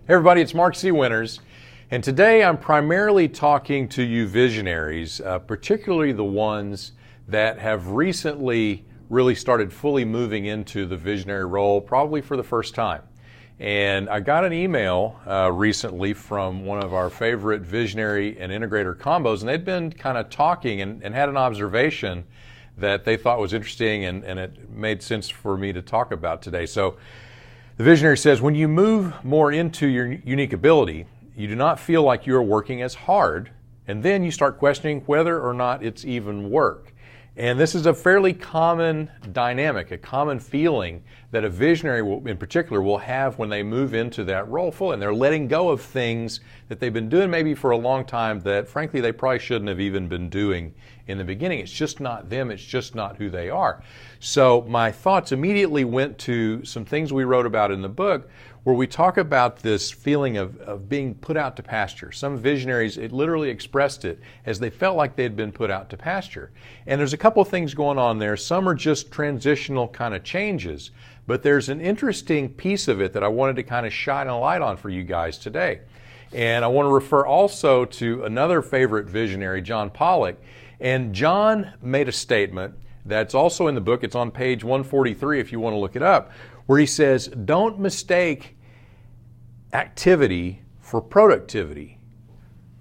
Hey everybody, it's Mark C. Winters, and today I'm primarily talking to you visionaries, particularly the ones that have recently really started fully moving into the visionary role, probably for the first time. And I got an email recently from one of our favorite visionary and integrator combos, and they'd been kind of talking and had an observation that they thought was interesting, and it made sense for me to talk about today. So the visionary says, when you move more into your unique ability, you do not feel like you are working as hard, and then you start questioning whether or not it's even work. And this is a fairly common dynamic, a common feeling that a visionary in particular will have when they move into that role fully, and they're letting go of things that they've been doing maybe for a long time that frankly they probably shouldn't have even been doing in the beginning. It's just not them, it's just not who they are. So my thoughts immediately went to some things we wrote about in the book where we talk about this feeling of being put out to pasture. Some visionaries, it literally expressed it as they felt like they'd been put out to pasture. And there's a couple of things going on there. Some are just transitional kind of changes, but there's an interesting piece of it that I wanted to kind of shine a light on for you guys today. And I want to refer also to another favorite visionary, John Pollock. And John made a statement that's also in the book. It's on page 143 if you want to look it up, where he says, don't mistake activity for productivity.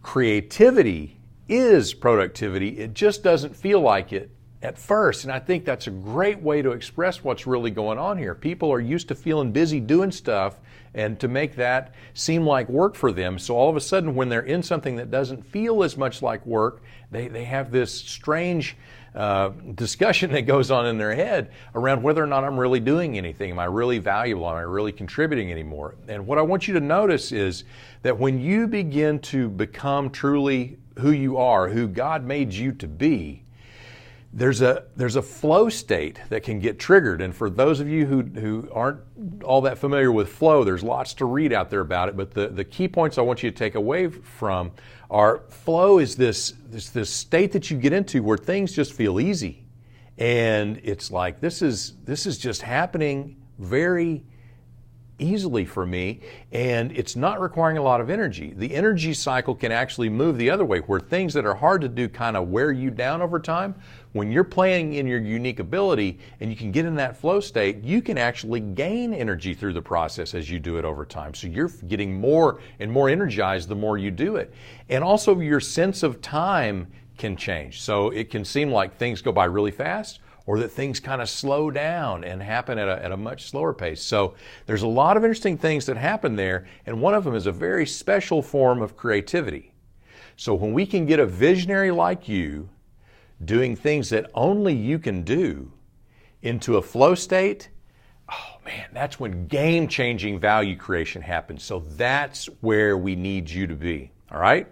Creativity is productivity. It just doesn't feel like it at first. And I think that's a great way to express what's really going on here. People are used to feeling busy doing stuff and to make that seem like work for them. So all of a sudden when they're in something that doesn't feel as much like work, they have this strange discussion that goes on in their head around whether or not I'm really doing anything. Am I really valuable? Am I really contributing anymore? And what I want you to notice is that when you begin to become truly who you are, who God made you to be, there's a flow state that can get triggered. And for those of you who aren't all that familiar with flow, there's lots to read out there about it. But the key points I want you to take away from are flow is this state that you get into where things just feel easy. And it's like, this is just happening very easily for me, and it's not requiring a lot of energy. The energy cycle can actually move the other way, where things that are hard to do kind of wear you down over time. When you're playing in your unique ability and you can get in that flow state, you can actually gain energy through the process as you do it over time. So you're getting more and more energized the more you do it. And also your sense of time can change. So it can seem like things go by really fast, or that things kind of slow down and happen at a much slower pace. So there's a lot of interesting things that happen there, and one of them is a very special form of creativity. So when we can get a visionary like you doing things that only you can do into a flow state, oh man, that's when game-changing value creation happens. So that's where we need you to be, all right?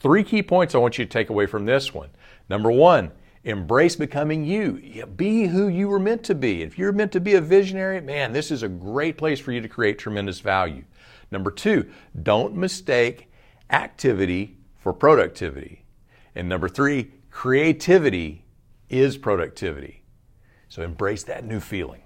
3 key points I want you to take away from this one. Number 1, embrace becoming you. Be who you were meant to be. If you're meant to be a visionary, man, this is a great place for you to create tremendous value. Number 2, don't mistake activity for productivity. And number 3, creativity is productivity. So embrace that new feeling.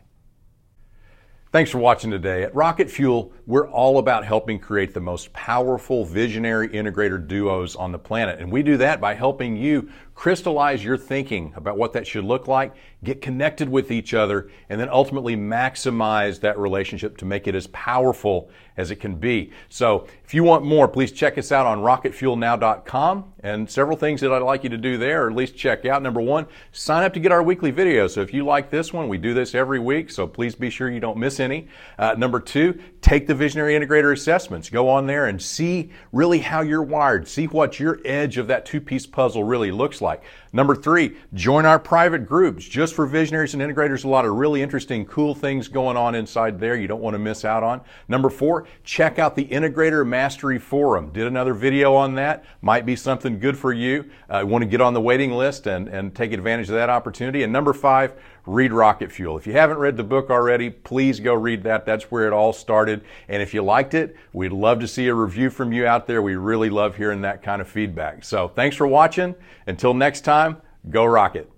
Thanks for watching today. At Rocket Fuel, we're all about helping create the most powerful visionary integrator duos on the planet. And we do that by helping you crystallize your thinking about what that should look like, get connected with each other, and then ultimately maximize that relationship to make it as powerful as it can be. So if you want more, please check us out on rocketfuelnow.com, and several things that I'd like you to do there, or at least check out. Number 1, sign up to get our weekly videos. So if you like this one, we do this every week, so please be sure you don't miss any. Number 2, take the Visionary Integrator assessments. Go on there and see really how you're wired. See what your edge of that 2-piece puzzle really looks like. Number 3, join our private groups just for visionaries and integrators. A lot of really interesting, cool things going on inside there you don't want to miss out on. Number 4, check out the Integrator Mastery Forum. Did another video on that. Might be something good for you. Want to get on the waiting list and take advantage of that opportunity. And number 5, read Rocket Fuel. If you haven't read the book already, please go read that. That's where it all started. And if you liked it, we'd love to see a review from you out there. We really love hearing that kind of feedback. So thanks for watching. Until next time, go Rocket.